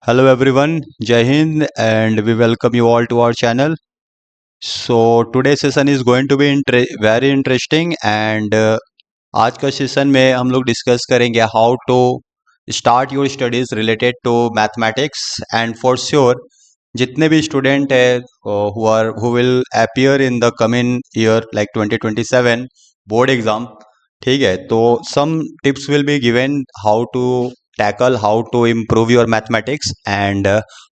Hello everyone, Jai Hind, and we welcome you all to our channel. So today's session is going to be very interesting and आज का session में हम लोग discuss करेंगे how to start your studies related to mathematics and for sure जितने भी student है who will appear in the coming year like 2027 board exam, ठीक है, तो some tips will be given how to tackle how to improve your mathematics and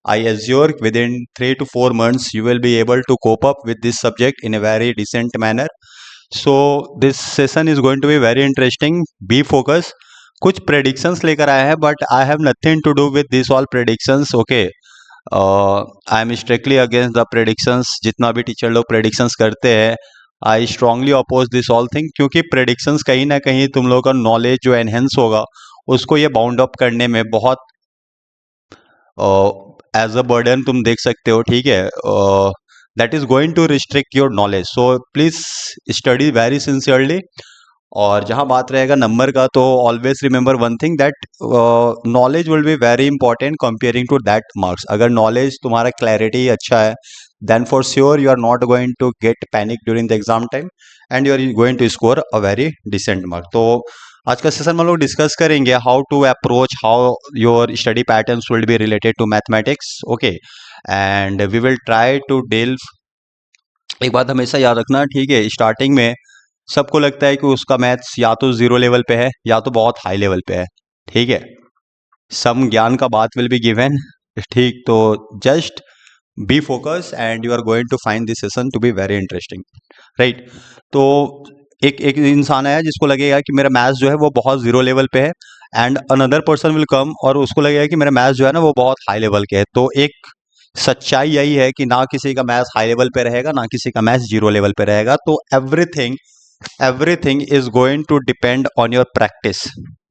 I assure within 3 to 4 months you will be able to cope up with this subject in a very decent manner. So this session is going to be very interesting. Be focused. कुछ predictions लेकर आया है but I have nothing to do with this all predictions. Okay, I am strictly against the predictions. जितना भी teacher लोग predictions करते हैं I strongly oppose this all thing, क्योंकि प्रेडिक्शंस कहीं ना कहीं तुम लोगों का नॉलेज जो एनहेंस होगा उसको ये बाउंड अप करने में बहुत एज अ बर्डन तुम देख सकते हो, ठीक है. That is going to restrict your knowledge, so please study very sincerely. और जहां बात रहेगा नंबर का तो always remember one thing that knowledge will be very important comparing to that marks. अगर नॉलेज तुम्हारा क्लैरिटी अच्छा है then for sure you are not going to get panic during the exam time and you are going to score a very decent mark. तो आज का session में हम लोग डिस्कस करेंगे how to approach how your study patterns will be related to mathematics. Okay, and we will try to deal. एक बात हमेशा याद रखना, ठीक है, स्टार्टिंग में सबको लगता है कि उसका मैथ्स या तो जीरो लेवल पे है या तो बहुत हाई लेवल पे है, ठीक है. सम ज्ञान का बात विल बी गिवन, ठीक. तो just be focus and you are going to find this session to be very interesting, right. तो एक एक इंसान है जिसको लगेगा कि मेरा मैथ्स जो है वो बहुत जीरो लेवल पे है and another person will come और उसको लगेगा कि मेरा मैथ्स जो है ना वो बहुत हाई लेवल के है. तो एक सच्चाई यही है कि ना किसी का मैथ्स हाई लेवल पे रहेगा ना किसी का मैथ्स जीरो लेवल पे रहेगा. तो everything is going to depend on your practice.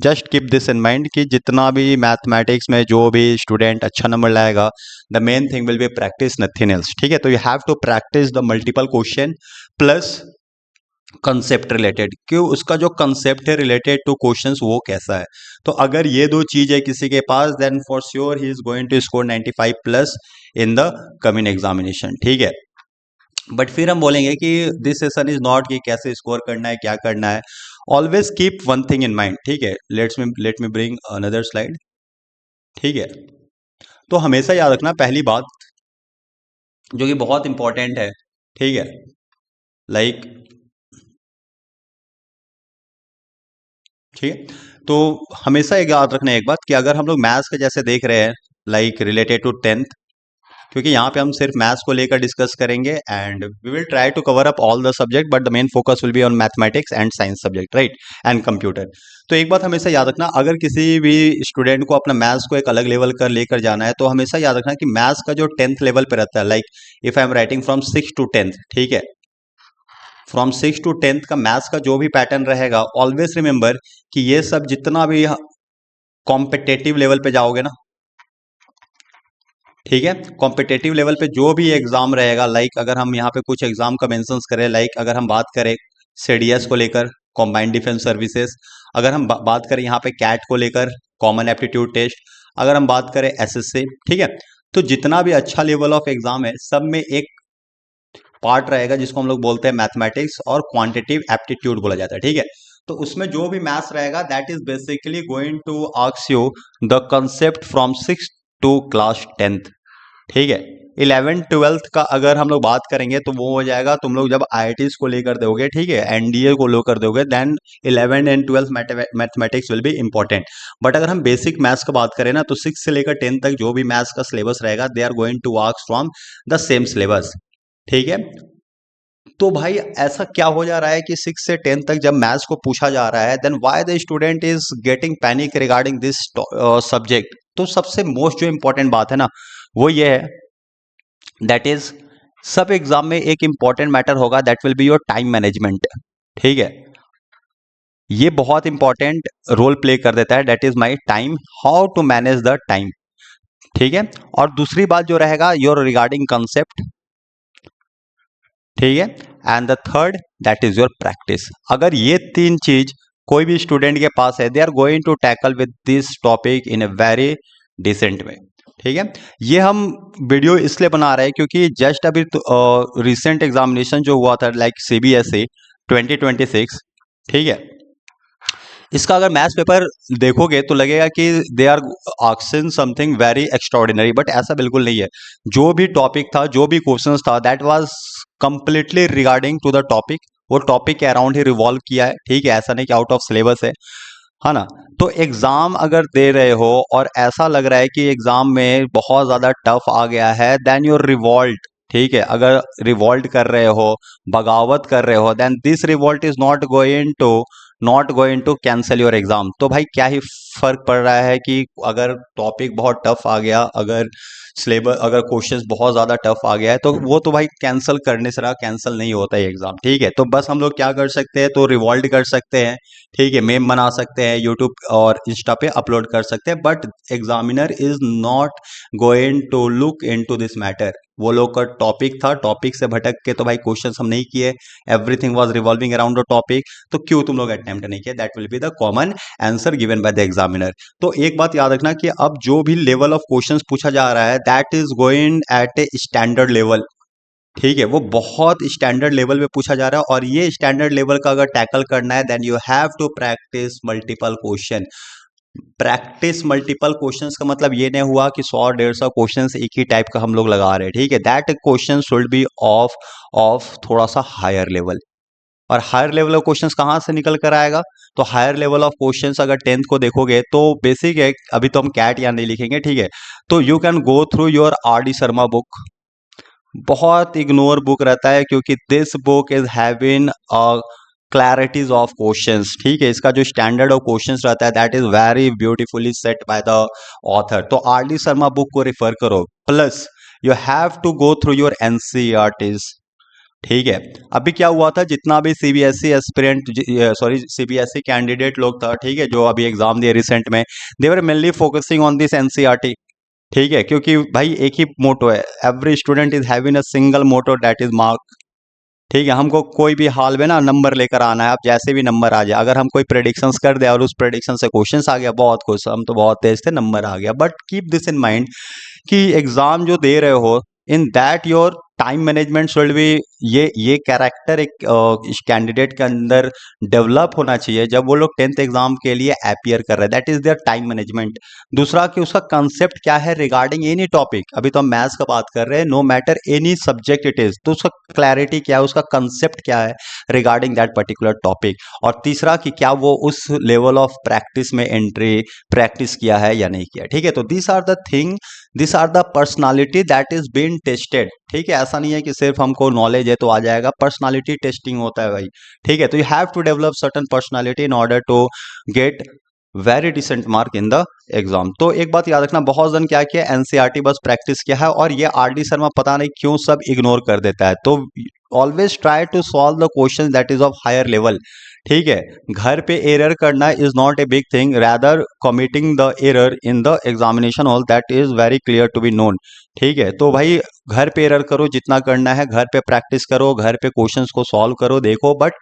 Just keep this in mind कि जितना भी मैथमेटिक्स में जो भी स्टूडेंट अच्छा नंबर लाएगा the main thing will be practice, nothing else, ठीक है. तो you have to practice the multiple question plus concept related, क्यों उसका जो कंसेप्ट है रिलेटेड टू क्वेश्चंस वो कैसा है. तो अगर ये दो चीज है किसी के पास then for sure he is going to score 95 plus in the coming examination, ठीक है. बट फिर हम बोलेंगे कि दिस सेशन इज नॉट कि कैसे स्कोर करना है क्या करना है. Always keep one thing in mind, ठीक है. Let me bring another slide, ठीक है. तो हमेशा याद रखना पहली बात जो कि बहुत इंपॉर्टेंट है, ठीक है, लाइक, ठीक है. तो हमेशा एक याद रखना एक बात कि अगर हम लोग मैथ्स का जैसे देख रहे हैं लाइक रिलेटेड टू टेंथ, क्योंकि यहाँ पे हम सिर्फ मैथ्स को लेकर डिस्कस करेंगे and we will try to cover up all the subject but the main focus will be on mathematics and science subject, right, and computer. तो एक बात हमेशा याद रखना, अगर किसी भी स्टूडेंट को अपना मैथ्स को एक अलग लेवल कर लेकर जाना है तो हमेशा याद रखना कि मैथ्स का जो टेंथ लेवल पे रहता है, like if I am writing from 6 to 10, ठीक है, फ्रॉम 6 to 10 का मैथ्स का जो भी पैटर्न रहेगा ऑलवेज रिमेंबर कि ये सब जितना भी कॉम्पिटेटिव लेवल पे जाओगे ना, ठीक है, कॉम्पिटेटिव लेवल पे जो भी एग्जाम रहेगा, लाइक अगर हम यहाँ पे कुछ एग्जाम का मेंशन करें, लाइक अगर हम बात करें सीडीएस को लेकर कॉम्बाइंड डिफेंस सर्विसेज, अगर हम बात करें यहाँ पे कैट को लेकर कॉमन एप्टीट्यूड टेस्ट, अगर हम बात करें एसएससी, ठीक है. तो जितना भी अच्छा लेवल ऑफ एग्जाम है सब में एक पार्ट रहेगा जिसको हम लोग बोलते हैं मैथमेटिक्स और क्वांटिटिव एप्टीट्यूड बोला जाता है, ठीक है. तो उसमें जो भी मैथ्स रहेगा that is basically going to ask you the concept from 6 to class 10th, ठीक है. 11th-12th का अगर हम लोग बात करेंगे तो वो हो जाएगा तुम लोग जब आईआईटीज को लेकर दोगे, ठीक है, एनडीए को लेकर दोगे then 11 and 12 mathematics will be important. But अगर हम बेसिक मैथ्स का बात करें ना तो 6 से लेकर 10 तक जो भी मैथ्स का सिलेबस रहेगा they are going to ask from the same syllabus, ठीक है. तो भाई ऐसा क्या हो जा रहा है कि 6 से 10 तक जब मैथ्स को पूछा जा रहा है then why the student is getting panic regarding this subject. तो सबसे मोस्ट जो इंपॉर्टेंट बात है ना वो ये है दैट इज सब एग्जाम में एक इंपॉर्टेंट मैटर होगा that will be your time management, ठीक है. ये बहुत इंपॉर्टेंट रोल प्ले कर देता है that is my time, how to manage the time, ठीक है. और दूसरी बात जो रहेगा योर रिगार्डिंग कंसेप्ट, ठीक है, and the third that is your practice. अगर ये तीन चीज कोई भी स्टूडेंट के पास है they are going to tackle with this topic in a very decent way, ठीक है। ये हम वीडियो इसलिए बना रहे हैं क्योंकि जस्ट अभी रिसेंट एग्जामिनेशन जो हुआ था लाइक सीबीएसई 2026, ठीक है, इसका अगर मैथ्स पेपर देखोगे तो लगेगा कि they are asking something very extraordinary, but ऐसा बिल्कुल नहीं है। जो भी टॉपिक था, जो भी क्वेश्चंस था, that was completely regarding to the topic. वो टॉपिक के अराउंड ही रिवॉल्व किया है, ठीक है, ऐसा नहीं कि आउट ऑफ सिलेबस है ना। तो एग्जाम अगर दे रहे हो और ऐसा लग रहा है कि एग्जाम में बहुत ज्यादा टफ आ गया है, देन योर रिवॉल्ट, ठीक है, अगर रिवॉल्ट कर रहे हो, बगावत कर रहे हो, then this revolt is not going to cancel your exam. तो भाई क्या ही फर्क पड़ रहा है कि अगर टॉपिक बहुत टफ आ गया, अगर सिलेबस, अगर क्वेश्चंस बहुत ज्यादा टफ आ गया है, तो वो तो भाई कैंसिल करने से रहा, कैंसिल नहीं होता है एग्जाम, ठीक है। तो बस हम लोग क्या कर सकते हैं, तो रिवॉल्ट कर सकते हैं, ठीक है, मेम बना सकते हैं, यूट्यूब और इंस्टा पे अपलोड कर सकते हैं, but examiner is not going to look into this matter. वो लोग का टॉपिक था, टॉपिक से भटक के तो भाई क्वेश्चंस हम नहीं किए, everything was revolving around the topic, तो क्यों तुम लोग अटेम्प्ट नहीं किए? That will be the common answer given by the examiner. तो एक बात याद रखना कि अब जो भी लेवल ऑफ क्वेश्चंस पूछा जा रहा है, that is going at a standard level, ठीक है, वो बहुत स्टैंडर्ड लेवल पे पूछा जा रहा है, और ये स्टैंडर्ड लेवल का अगर टैकल करना है, then you have to practice multiple question. Practice multiple questions का मतलब ये नहीं हुआ कि 100-150 क्वेश्चंस एक ही टाइप का हम लोग लगा रहे हैं, ठीक है, that question should be of of थोड़ा सा हायर लेवल। और हायर लेवल ऑफ क्वेश्चंस कहाँ से निकल कर आएगा? तो हायर लेवल ऑफ क्वेश्चंस अगर 10th को देखोगे तो बेसिक है, अभी तो हम कैट या नहीं लिखेंगे, ठीक है, तो you can go through your R D Sharma book. बहुत इग्नोर बुक रहता है क्योंकि this book is having clarities of questions, ठीक है, इसका जो स्टैंडर्ड ऑफ क्वेश्चंस रहता है, that is very beautifully set by the author. तो आर डी शर्मा बुक को रिफर करो, plus you have to go through your NCERTs, ठीक है। अभी क्या हुआ था, जितना भी CBSE aspirant, sorry CBSE candidate लोग था, ठीक है, जो अभी एग्जाम दिए रिसेंट में, they were mainly focusing on this NCERT, ठीक है, क्योंकि भाई एक ही मोटो है, every student is having a single motto, that is mark, ठीक है। हमको कोई भी हाल में ना नंबर लेकर आना है, आप जैसे भी नंबर आ जाए, अगर हम कोई प्रेडिक्शंस कर दे और उस प्रेडिक्शन से क्वेश्चंस आ गया, बहुत खुश, हम तो बहुत तेज थे, नंबर आ गया, but keep this in mind कि एग्जाम जो दे रहे हो, in that your time management should be, ये कैरेक्टर एक कैंडिडेट के अंदर डेवलप होना चाहिए जब वो लोग 10th एग्जाम के लिए अपियर कर रहे हैं, that is their time management. दूसरा कि उसका कंसेप्ट क्या है रिगार्डिंग एनी टॉपिक, अभी तो हम मैथ्स का बात कर रहे हैं, no matter any subject it is, तो उसका क्लैरिटी क्या है, उसका कंसेप्ट क्या है रिगार्डिंग दैट पर्टिकुलर टॉपिक। और तीसरा कि क्या वो उस लेवल ऑफ प्रैक्टिस में एंट्री प्रैक्टिस किया है या नहीं किया, ठीक है। तो this are the thing, this are the personality that is been tested, ठीक है, ऐसा नहीं है कि सिर्फ हमको नॉलेज है तो आ जाएगा, पर्सनालिटी टेस्टिंग होता है भाई, ठीक है। तो you have to develop certain personality in order to get very decent mark in the exam. तो एक बात याद रखना, बहुत जन क्या किया, एनसीईआरटी बस प्रैक्टिस किया है, और ये आर डी शर्मा पता नहीं क्यों सब इग्नोर कर देता है। तो always try to solve the question that is of higher level, ठीक है। घर पे एरर करना is not a big thing, rather committing the error in the examination hall, that is very clear to be known, ठीक है। तो भाई घर पे एरर करो, जितना करना है घर पे प्रैक्टिस करो, घर पे क्वेश्चंस को सॉल्व करो, देखो, बट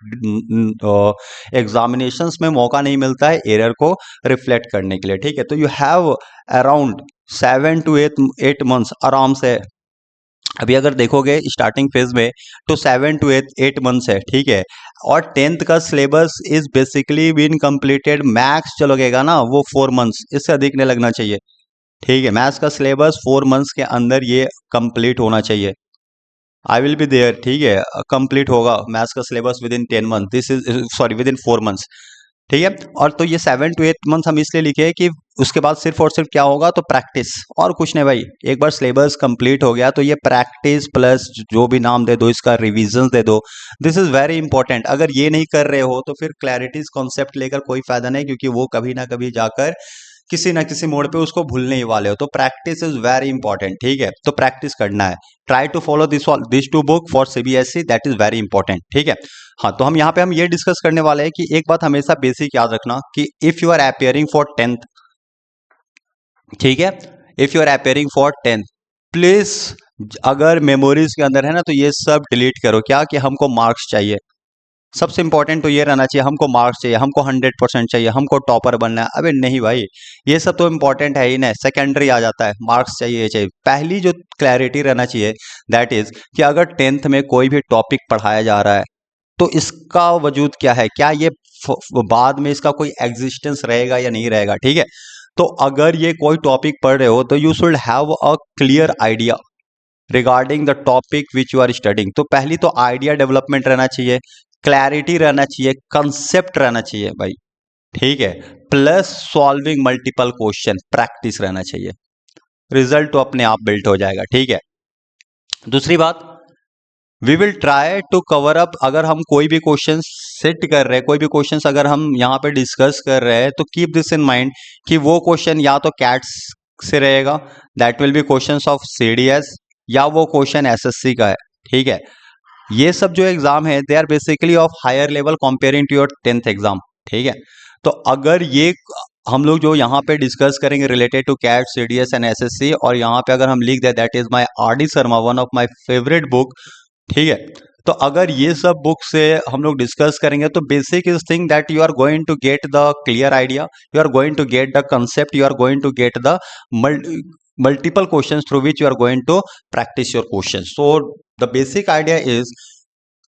एग्जामिनेशंस में मौका नहीं मिलता है एरर को रिफ्लेक्ट करने के लिए, ठीक है। तो you have around 7 to 8 months आराम से। अभी अगर देखोगे स्टार्टिंग फेज में तो 7 to 8 months है, ठीक है, और 10th का syllabus is basically been completed, max जो लगेगा ना वो 4 months, इससे अधिक नहीं लगना चाहिए, ठीक है। मैथ्स का सिलेबस 4 months के अंदर ये कंप्लीट होना चाहिए, आई विल बी देयर, ठीक है, कंप्लीट होगा मैथ्स का syllabus with in 10 months, this is sorry with in 4 months, ठीक है। और तो ये 7 to 8 months हम इसलिए लिखे हैं कि उसके बाद सिर्फ और सिर्फ क्या होगा, तो प्रैक्टिस, और कुछ नहीं भाई। एक बार सिलेबस कंप्लीट हो गया तो ये प्रैक्टिस प्लस जो भी नाम दे दो, इसका रिवीजन दे दो, दिस इज वेरी इंपॉर्टेंट। अगर ये नहीं कर रहे हो तो फिर क्लैरिटीज कॉन्सेप्ट लेकर कोई फायदा नहीं, क्योंकि वो कभी ना कभी जाकर किसी ना किसी मोड़ पे उसको भूलने ही वाले हो। तो प्रैक्टिस इज वेरी इंपॉर्टेंट, ठीक है, तो प्रैक्टिस करना है। Try to follow this two book for CBSE, that is very important, ठीक है। हाँ, तो हम यहाँ पे हम ये डिस्कस करने वाले हैं कि एक बात हमेशा बेसिक याद रखना कि if you are appearing for 10th, ठीक है, if you are appearing for 10th, please अगर मेमोरीज के अंदर है ना तो ये सब डिलीट करो, क्या कि हमको मार्क्स चाहिए, सबसे इंपॉर्टेंट तो ये रहना चाहिए, हमको मार्क्स चाहिए, हमको 100% चाहिए, हमको टॉपर बनना है। अबे नहीं भाई, ये सब तो इंपॉर्टेंट है ही ना, सेकेंडरी आ जाता है, मार्क्स चाहिए चाहिए। पहली जो क्लैरिटी रहना चाहिए दैट इज कि अगर टेंथ में कोई भी टॉपिक पढ़ाया जा रहा है तो इसका वजूद क्या है, क्या ये बाद में इसका कोई एग्जिस्टेंस रहेगा या नहीं रहेगा, ठीक है। तो अगर ये कोई टॉपिक पढ़ रहे हो तो you should have a clear idea regarding the topic which you are studying. तो पहली तो आइडिया डेवलपमेंट रहना चाहिए, क्लैरिटी रहना चाहिए, कंसेप्ट रहना चाहिए भाई, ठीक है। Plus solving multiple question practice रहना चाहिए, रिजल्ट तो अपने आप बिल्ट हो जाएगा, ठीक है। दूसरी बात, we will try to cover up, अगर हम कोई भी क्वेश्चन सेट कर रहे हैं, कोई भी क्वेश्चन अगर हम यहाँ पे डिस्कस कर रहे हैं, तो कीप दिस इन माइंड कि वो क्वेश्चन या तो कैट्स से रहेगा, that will be questions of CDS, या वो क्वेश्चन एसएससी का है, ठीक है। ये सब जो एग्जाम है they are basically of higher level comparing to your tenth exam, ठीक है। तो अगर ये हम लोग जो यहाँ पे डिस्कस करेंगे related to CAT CDS and SSC, और यहाँ पे अगर हम लिख दे that is my R D Sharma one of my favourite book, ठीक है। तो अगर ये सब बुक से हम लोग डिस्कस करेंगे तो basic is thing that you are going to get the clear idea, you are going to get the concept, you are going to get the multiple questions through which you are going to practice your questions. So the basic idea is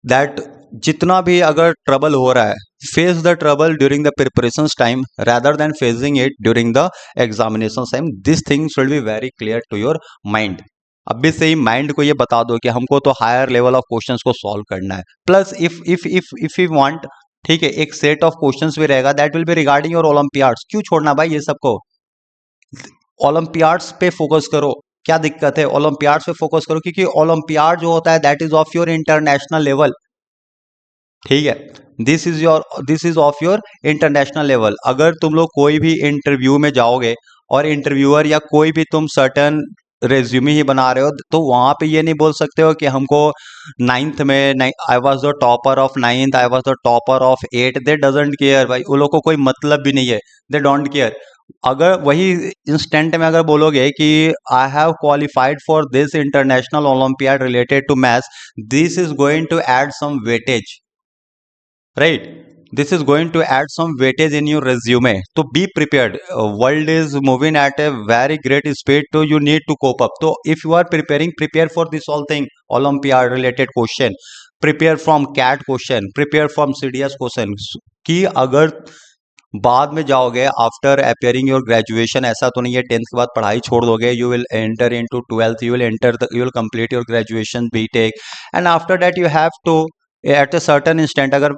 that जितना भी अगर trouble हो रहा है, face the trouble during the preparation time rather than facing it during the examination time. This thing should be very clear to your mind. अभी से ही mind को ये बता दो कि हमको तो हायर लेवल ऑफ क्वेश्चंस को सॉल्व करना है। प्लस इफ यू वांट, ठीक है, एक सेट ऑफ क्वेश्चंस भी रहेगा that will be regarding your Olympiads. क्यों छोड़ना भाई ये सबको, ओलंपियाड्स पे फोकस करो, क्या दिक्कत है, ओलंपियाड्स पे फोकस करो, क्योंकि ओलंपियाड जो होता है that is of your international level, ठीक है। This is of your international level. अगर तुम लोग कोई भी इंटरव्यू में जाओगे और इंटरव्यूअर या कोई भी तुम सर्टन रेज्यूमे ही बना रहे हो, तो वहां पे ये नहीं बोल सकते हो कि हमको नाइन्थ में I was the topper of ninth, I was the topper of eight. They doesn't care भाई, उन लोग को कोई मतलब भी नहीं है, दे डोंट केयर। अगर वही इंस्टेंट में अगर बोलोगे कि I have qualified for this international olympiad related to maths, this is going to add some weightage, right? This is going to add some weightage in your resume. So be prepared, world is moving at a very great speed, so you need to cope up. So if you are preparing, prepare for this whole thing, olympiad related question, prepare from cat question, prepare from cds question, कि अगर बाद में जाओगे after appearing your graduation, ऐसा तो नहीं है tenth के बाद पढ़ाई छोड़ दोगे, you will enter into twelfth, you will complete your graduation BTech, and after that you have to at a certain instant, अगर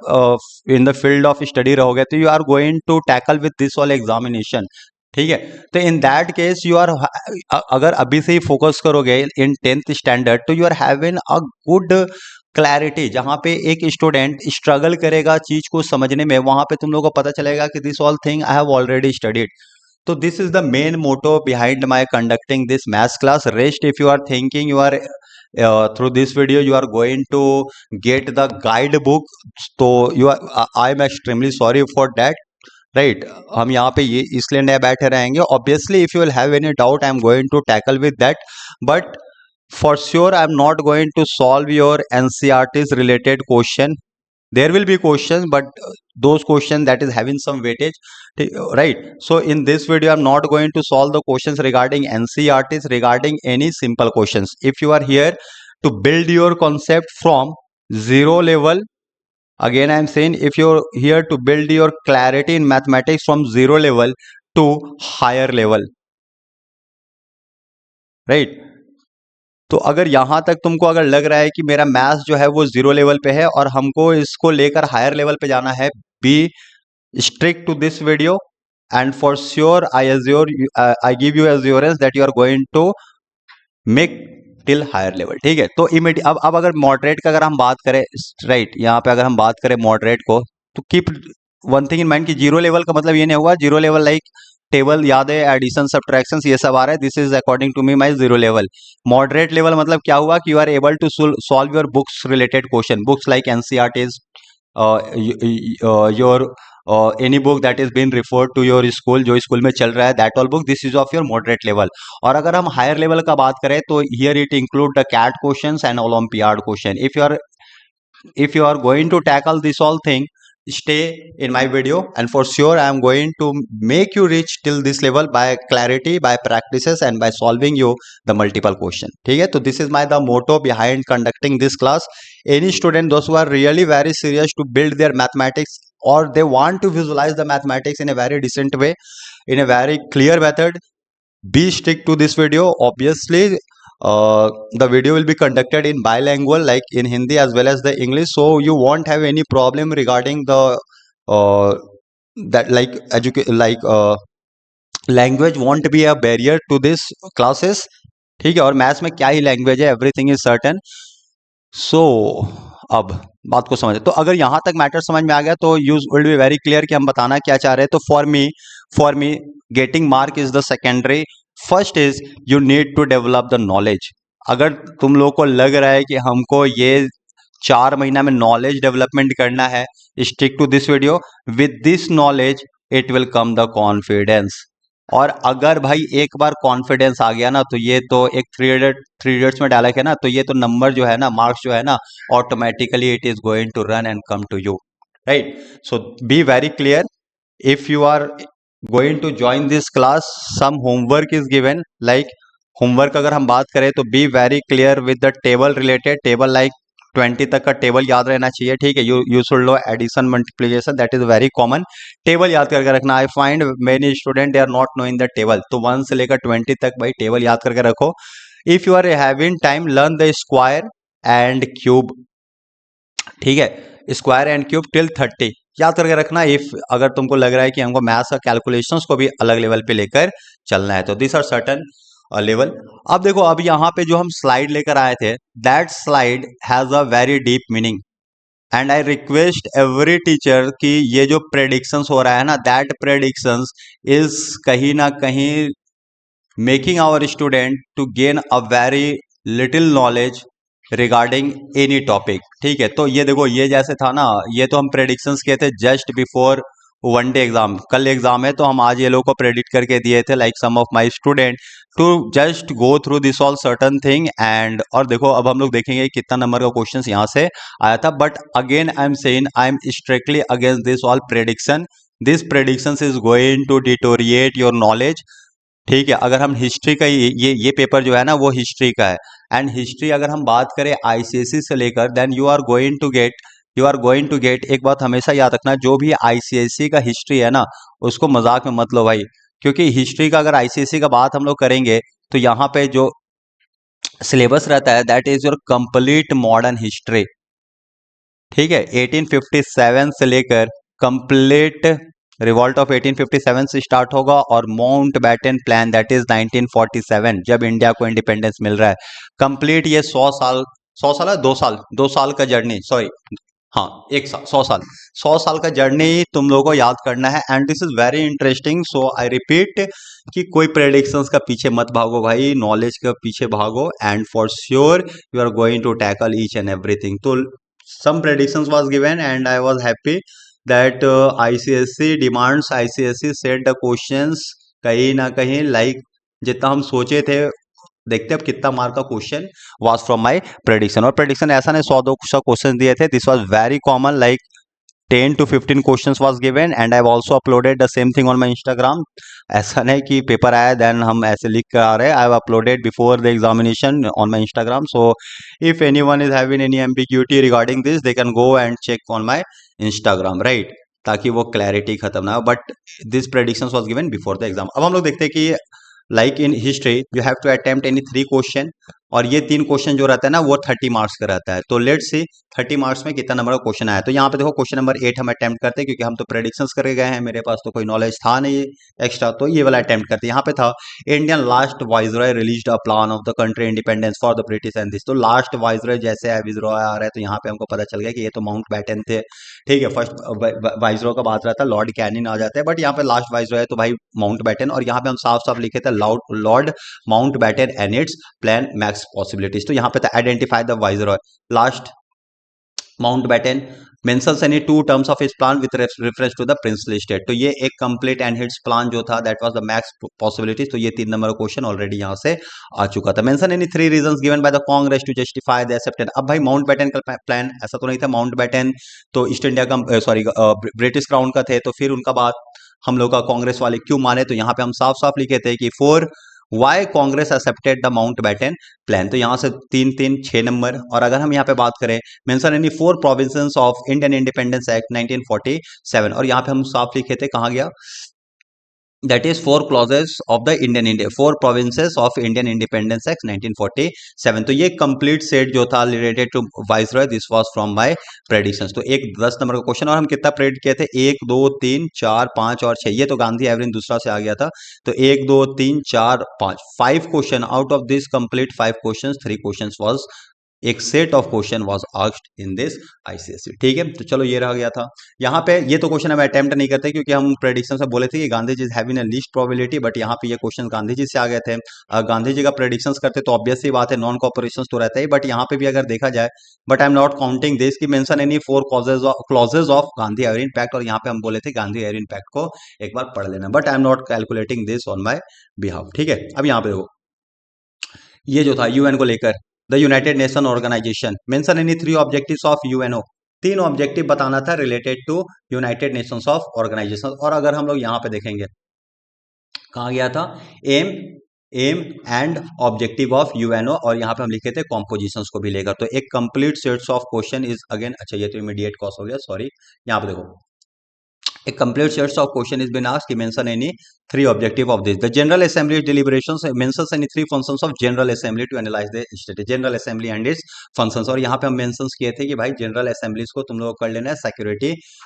in the field of study रहोगे तो you are going to tackle with this all examination, ठीक है। तो in that case you are, अगर अभी से ही फोकस करोगे इन टेंथ स्टैंडर्ड, तो you are having a good clarity. जहां पे एक स्टूडेंट स्ट्रगल करेगा चीज को समझने में, वहां पे तुम लोगों को पता चलेगा कि this all thing I have already studied. तो this is the main motto behind my conducting this maths class. Rest if you are thinking you are through this video you are going to get the guidebook, तो you are, I am extremely sorry for that, right? हम यहाँ पे ये इसलिए नहीं बैठे रहेंगे, obviously if you will have any doubt I am going to tackle with that, but for sure I am not going to solve your NCERT's related question. There will be questions, but those questions that is having some weightage, right? So in this video I'm not going to solve the questions regarding NCERTs, regarding any simple questions. If you are here to build your concept from zero level, again I am saying, if you're here to build your clarity in mathematics from zero level to higher level, right? तो अगर यहाँ तक तुमको अगर लग रहा है कि मेरा मैथ्स जो है वो जीरो लेवल पे है और हमको इसको लेकर हायर लेवल पे जाना है, be strict to this video, and for sure I give you assurance that you are going to make till higher level, ठीक है। तो इमीडिएट अब अगर मॉडरेट का अगर हम बात करें, राइट, यहाँ पे अगर हम बात करें मॉडरेट को, तो keep one thing in mind कि जीरो लेवल का मतलब ये नहीं होगा जीरो लेवल लाइक टेबल याद है, एडिशन सब्ट्रैक्शन ये सब आ रहा है, this is according to me my zero level. Moderate level मतलब क्या हुआ कि you are able to solve your books related question, books like NCERTs, your any book that is been referred to your school, जो school में चल रहा है, that all book, this is of your moderate level. और अगर हम higher level का बात करें तो here it include the CAT questions and olympiad question. If you are if you are going to tackle this all thing, stay in my video, and for sure I am going to make you reach till this level by clarity, by practices, and by solving you the multiple question. ठीक है, तो this is my the motto behind conducting this class. Any student, those who are really very serious to build their mathematics, or they want to visualize the mathematics in a very decent way, in a very clear method, be stick to this video. Obviously, the video will be conducted in bilingual, like in Hindi as well as the English, so you won't have any problem regarding the uh, that like language won't be a barrier to this classes. ठीक है, और maths में क्या ही language है, everything is certain. सो अब बात को समझे, तो अगर यहाँ तक मैटर समझ में आ गया तो you will be very clear कि हम बताना क्या चाह रहे हैं. तो for me getting mark is the secondary. First is you need to develop the knowledge. अगर तुम लोग को लग रहा है कि हमको ये 4 महीना में नॉलेज डेवलपमेंट करना है, stick to this video. With this knowledge it will come the confidence. और अगर भाई एक बार कॉन्फिडेंस आ गया ना, तो ये तो एक थ्री इडियट्स में डायलॉग है ना, तो ये तो नंबर जो है ना, मार्क्स जो है ना, automatically it is going to run and come to you, right. So be very clear. If you are going to join this class, some homework is given. Like homework अगर हम बात करें तो be very clear with the table related. Table like 20 तक का table याद रहना चाहिए. ठीक है, you should know addition, multiplication, that is very common. Table याद करके रखना. I find many student they are not knowing the table. तो 1 से लेकर 20 तक भाई टेबल याद करके रखो. If you are having time, learn the square and cube. ठीक है, स्क्वायर एंड क्यूब टिल 30 याद करके रखना. इफ अगर तुमको लग रहा है कि हमको मैथ्स का कैलकुलेशंस को भी अलग लेवल पे लेकर चलना है, तो दिस आर सर्टन लेवल. अब देखो, अब यहाँ पे जो हम स्लाइड लेकर आए थे, that slide has a very deep meaning. And I request every teacher कि ये जो प्रेडिक्शंस हो रहा है ना, दैट प्रेडिक्शंस इज कहीं ना कहीं making our student to gain a very little knowledge regarding any topic. ठीक है, तो ये देखो, ये जैसे था ना, ये तो हम प्रेडिक्शंस किए थे जस्ट बिफोर 1 डे एग्जाम. कल एग्जाम है तो हम आज ये लोग को प्रेडिक्ट करके दिए थे, like some of my student, to just go through this all certain thing. And और देखो, अब हम लोग देखेंगे कितना नंबर का क्वेश्चन यहाँ से आया था. But again I am saying, I am strictly against this all prediction. This prediction is going to deteriorate your knowledge. ठीक है, अगर हम हिस्ट्री का ये पेपर जो है ना, वो हिस्ट्री का है. एंड हिस्ट्री अगर हम बात करें आईसीएसई से लेकर, then you are going to get एक बात हमेशा याद रखना, जो भी आईसीएसई का हिस्ट्री है ना, उसको मजाक में मत लो भाई. क्योंकि हिस्ट्री का अगर आईसीएसई का बात हम लोग करेंगे, तो यहाँ पे जो सिलेबस रहता है, that is your complete modern history. ठीक है, 1857 से लेकर कंप्लीट रिवॉल्ट ऑफ 1857 से स्टार्ट होगा, और Mountbatten plan that is 1947, जब इंडिया को इंडिपेंडेंस मिल रहा है. कंप्लीट ये 100 साल है, 2 साल का जर्नी, सॉरी, हाँ, 1 साल, 100 साल का जर्नी तुम लोगों को याद करना है. And this is very interesting. So I repeat कि कोई प्रेडिक्शंस का पीछे मत भागो भाई, नॉलेज के पीछे भागो. And for sure you are going to tackle each and everything. तो some predictions was given and I was happy that ICSE demands, ICSE set the questions कहीं ना कहीं लाइक जितना हम सोचे थे. देखते अब कितना मार्क का question was from my prediction. और प्रेडिक्शन ऐसा नहीं 100-200 क्वेश्चन दिए थे. This was very common, like 10 to 15 questions was given and I've also uploaded the same thing on my Instagram. ऐसा नहीं कि पेपर आया देन हम ऐसे लिख कर आ रहे हैं. I have uploaded before the examination on my Instagram. So if anyone is having any ambiguity regarding this, they can go and check on my Instagram, right? ताकि वो क्लैरिटी खत्म ना हो. But this predictions was given before the exam. अब हम लोग देखते हैं कि like in history you have to attempt any 3 question, और ये 3 क्वेश्चन जो रहता है ना, वो 30 मार्क्स का रहता है. तो लेट्स सी 30 मार्क्स में कितना नंबर का क्वेश्चन आया. तो यहाँ पे देखो, क्वेश्चन नंबर 8 हम अटेम्प्ट करते हैं, क्योंकि हम तो प्रेडिक्शंस करके गए हैं, मेरे पास तो कोई नॉलेज था नहीं एक्स्ट्रा, तो ये वाला अटेम्प्ट करते हैं. यहाँ पे था, Indian last viceroy released a plan of the country independence for the British and this. तो लास्ट वाइसरॉय जैसे विसरॉय आ रहा है, तो यहाँ पे हमको पता चल गया कि ये तो माउंट बैटन थे. ठीक है, फर्स्ट वाइसरॉय का बात रहता है, लॉर्ड कैनिंग आ जाता है, बट यहाँ पे लास्ट वाइसरॉय है तो भाई माउंट बैटन. और यहाँ पे हम साफ साफ लिखे थे Lord Mountbatten and its plan max possibilities. तो यहाँ पे था identify the viceroy. Last Mountbatten mentions any two terms of his plan with reference to the princely state. तो ये एक कंप्लीट एंड हिट्स प्लान जो था that was the max possibilities. तो ये 3 नंबर का क्वेश्चन ऑलरेडी यहाँ से आ चुका था। Mention any 3 reasons given by the Congress to justify the acceptance. अब भाई माउंटबेटन का प्लान ऐसा तो नहीं था, माउंटबेटन तो ईस्ट इंडिया का सॉरी ब्रिटिश क्राउन का थे, तो फिर उनका बात हम लोग का कांग्रेस वाले क्यों माने? तो यहाँ पे हम साफ साफ लिखे थे कि for why Congress accepted the Mountbatten plan. तो यहाँ से 3 3 6 नंबर। और अगर हम यहाँ पे बात करें mention any 4 provinces of Indian independence act 1947, और यहाँ पे हम साफ लिखे थे कहाँ गया, that is 4 clauses of the Indian India 4 provinces of Indian Independence Act 1947। तो ये कंप्लीट सेट जो था related to viceroy, this was from my predictions. तो एक 10 नंबर का क्वेश्चन, और हम कितना प्रेडिक्ट किए थे? 1 2 3 4 5 और 6। ये तो गांधी एवरेज दूसरा से आ गया था। तो 1 2 3 4 5 5 question out of this complete 5 questions 3 questions was एक set of question was asked in this ICSE. ठीक है, तो चलो ये रह गया था। यहाँ पे ये तो क्वेश्चन हम अटेम्प्ट नहीं करते क्योंकि हम प्रेडिक्शन से बोले थे कि Gandhi ji having a least probability, but यहाँ पे ये क्वेश्चन गांधी जी से आ गए थे। गांधी जी का प्रेडिक्शंस करते तो ऑब्वियस सी बात है नॉन कॉपरेशन तो रहता है, बट यहाँ पे भी अगर देखा जाए, but I am not counting this की mention any 4 clauses of Gandhi Irwin pact, और यहाँ पे हम बोले थे गांधी एवर इम्पैक्ट को एक बार पढ़ लेना, but I am not calculating this on my behalf. ठीक है, अब यहाँ पे देखो ये जो था यूएन को लेकर, the United Nation Organization mention any 3 objectives of UNO. 3 objective बताना था related to United Nations of Organization. और अगर हम लोग यहाँ पे देखेंगे कहा गया था, aim aim and objective of UNO, और यहाँ पे हम लिखे थे कॉम्पोजिशंस को भी लेकर। तो एक complete sets of question is again, अच्छा ये तो इमीडिएट कॉस हो गया, सॉरी। यहाँ पे देखो a complete sets of question is been asked. Mention any 3 objective of this. The General Assembly deliberations mentions any 3 functions of General Assembly to analyze the state. General Assembly and its functions। और यहाँ पे हम mentions किए थे कि भाई general assemblies को तुम लोग कर लेना है,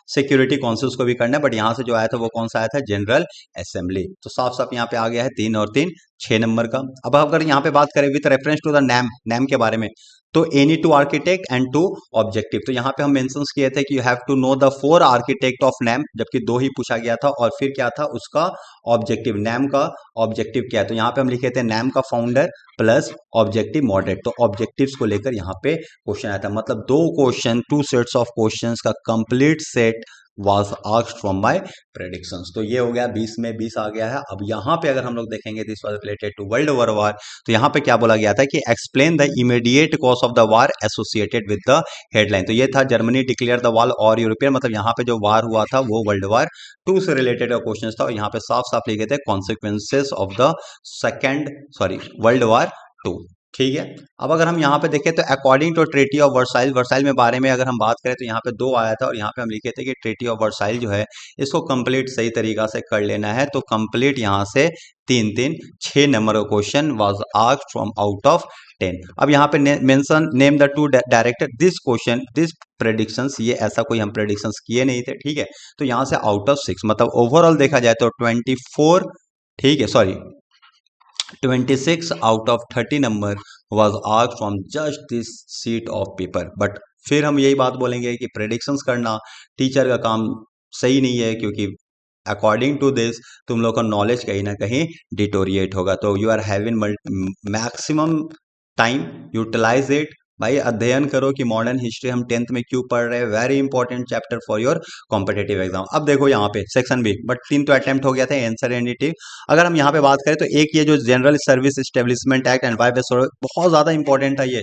सिक्योरिटी काउंसिल्स को भी करना है, बट यहाँ से जो आया था वो कौन सा आया था? General assembly. तो साफ साफ यहाँ पे आ गया है 3 और 3 6 नंबर का। अब अगर यहाँ पे बात करें with reference to the name के बारे में, तो एनी 2 आर्किटेक्ट एंड 2 ऑब्जेक्टिव। तो यहाँ पे हम मेंशन किए थे कि you have to know the 4 architect of NAM, जबकि 2 ही पूछा गया था, और फिर क्या था उसका ऑब्जेक्टिव, नैम का ऑब्जेक्टिव क्या है? तो यहाँ पे हम लिखे थे नैम का फाउंडर प्लस ऑब्जेक्टिव मॉडरेट। तो ऑब्जेक्टिव्स को लेकर यहाँ पे क्वेश्चन आया था, मतलब 2 क्वेश्चन 2 सेट्स ऑफ क्वेश्चंस का complete set was asked from my predictions। तो ये हो गया 20 में 20 आ गया है। अब यहाँ पे अगर हम लोग देखेंगे this was related to world war, तो यहाँ पे क्या बोला गया था कि explain the immediate cause of the war associated with the headline. तो ये था जर्मनी डिक्लेयर द वॉर और यूरोपियन, मतलब यहाँ पे जो वार हुआ था वो वर्ल्ड वार 2 से रिलेटेड क्वेश्चन था, और यहाँ पे साफ साफ लिखे थे consequences of the world war 2। ठीक है, अब अगर हम यहाँ पे देखें तो according to treaty of Versailles, Versailles में बारे में अगर हम बात करें तो यहाँ पे 2 आया था, और यहाँ पे हम लिखे थे कि ट्रीटी ऑफ वर्साइल जो है इसको कंप्लीट सही तरीका से कर लेना है। तो कंप्लीट यहाँ से 3 3 6 नंबर का question was asked from out of 10। अब यहाँ पे mention name the 2 director this question this predictions, ये ऐसा कोई हम प्रेडिक्शंस किए नहीं थे। ठीक है, तो यहाँ से आउट ऑफ 6, मतलब ओवरऑल देखा जाए तो 24, ठीक है sorry 26 out of 30 number was asked from just this sheet of paper। But फिर हम यही बात बोलेंगे कि प्रेडिक्शंस करना टीचर का काम सही नहीं है, क्योंकि अकॉर्डिंग टू दिस तुम लोग का नॉलेज कहीं ना कहीं डिटोरिएट होगा। तो you are having maximum time, utilize it. भाई अध्ययन करो कि मॉडर्न हिस्ट्री हम 10th में क्यों पढ़ रहे हैं, very important chapter for your competitive exam. अब देखो यहाँ पे सेक्शन बी, बट 3 तो अटेम्प्ट हो गया था, आंसर एंडिटिव। अगर हम यहाँ पे बात करें तो एक ये जो general service establishment act and why बहुत ज्यादा इंपॉर्टेंट है ये।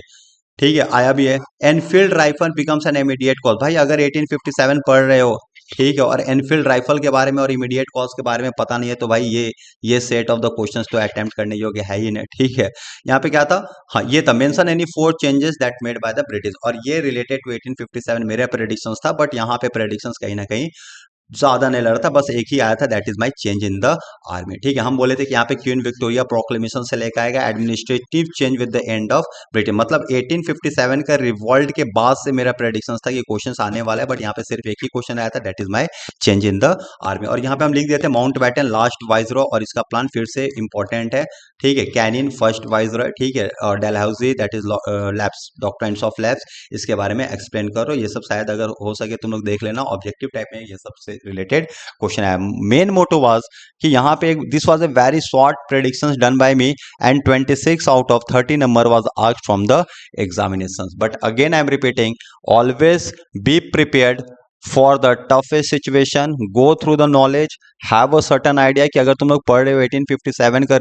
ठीक है, आया भी है। Enfield rifle becomes an immediate cause. भाई अगर 1857 पढ़ रहे हो, ठीक है, और एनफील्ड राइफल के बारे में और इमीडिएट कॉज के बारे में पता नहीं है, तो भाई ये सेट ऑफ द क्वेश्चंस तो अटेम्प्ट करने योग्य है ही नहीं। ठीक है, यहाँ पे क्या था, हाँ ये था mention any 4 changes that made by the British, और ये रिलेटेड टू 1857 मेरे प्रेडिक्शंस था, बट यहाँ पे प्रेडिक्शंस कहीं ना कहीं ज्यादा नहीं लग रहा था, बस एक ही आया था, that is my change in the army. ठीक है, हम बोले थे कि यहाँ पे क्वीन विक्टोरिया प्रोक्लेमेशन से लेकर आएगा administrative change with the end of Britain, मतलब 1857 का रिवॉल्ट के बाद से मेरा प्रेडिक्शन था कि क्वेश्चन आने वाला है, बट यहाँ पे सिर्फ एक ही क्वेश्चन आया था, that is my change in the army. और यहाँ पे हम लिख देते माउंटबेटन लास्ट वाइसरॉय, और इसका प्लान फिर से इंपॉर्टेंट है। ठीक है, कैनिन फर्स्ट वाइसरॉय, ठीक है, और Dalhousie that is lapse doctrines of lapse, इसके बारे में एक्सप्लेन करो। ये सब शायद अगर हो सके तुम लोग देख लेना, ऑब्जेक्टिव टाइप में ये सब से रिलेटेड क्वेश्चन है। मेन मोटो वाज कि यहाँ पे this was a very short predictions done by me and 26 out of 30 number was asked from the examinations. But again I am repeating, always be prepared for the toughest situation, go through the knowledge, have a certain idea कि अगर तुम लोग पढ़ रहे हो 1857 का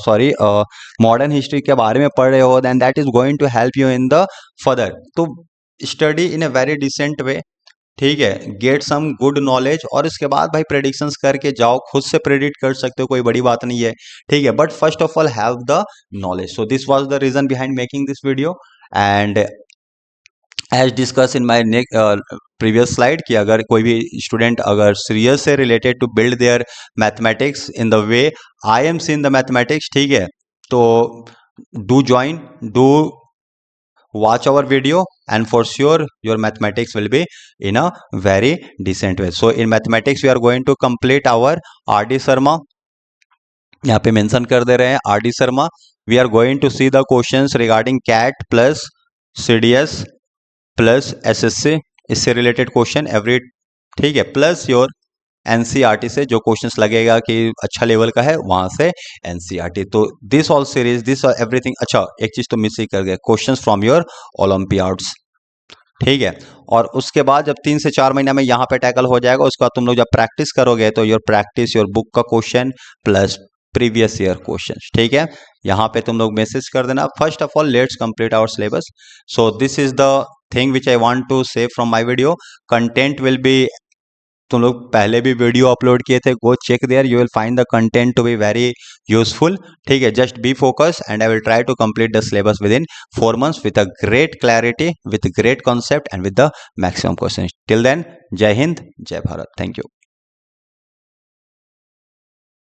sorry modern history के बारे में पढ़ रहे हो, then that is going to help you in the further. तो study in a very decent way, ठीक है, गेट सम गुड नॉलेज और इसके बाद भाई प्रेडिक्शंस करके जाओ, खुद से प्रेडिक्ट कर सकते हो, कोई बड़ी बात नहीं है, ठीक है, but first of all have the knowledge. So this was the reason behind making this video and as discuss in my previous slide कि अगर कोई भी स्टूडेंट अगर सीरियस से related to build their mathematics in the way I am seen the mathematics, ठीक है, तो do join, do watch our video and for sure your mathematics will be in a very decent way. So in mathematics we are going to complete our RD Sharma, यहाँ पे mention कर दे रहे हैं RD Sharma. We are going to see the questions regarding CAT plus CDS plus SSC, इससे related question every, ठीक है, plus your NCERT से जो क्वेश्चंस लगेगा कि अच्छा लेवल का है वहां से एनसीईआरटी। तो this all series, this everything. अच्छा एक चीज तो मिस ही कर गए, क्वेश्चंस फ्रॉम योर ओलंपियाड्स, ठीक है, और उसके बाद जब 3 से 4 महीना में यहाँ पे टैकल हो जाएगा, उसके बाद तुम लोग जब प्रैक्टिस करोगे तो योर प्रैक्टिस, योर बुक का question plus previous year question, ठीक है, यहाँ पे तुम लोग मैसेज कर देना। First of all let's complete our syllabus. So this is the thing which I want to say from my video. Content will be, तुम लोग पहले भी वीडियो अपलोड किए थे, go check there, you will find the content to be very useful, ठीक है, just be focus and I will try to complete the syllabus with in 4 months with a great clarity, with great concept and with the maximum questions. Till then, जय हिंद, जय Bharat, thank you.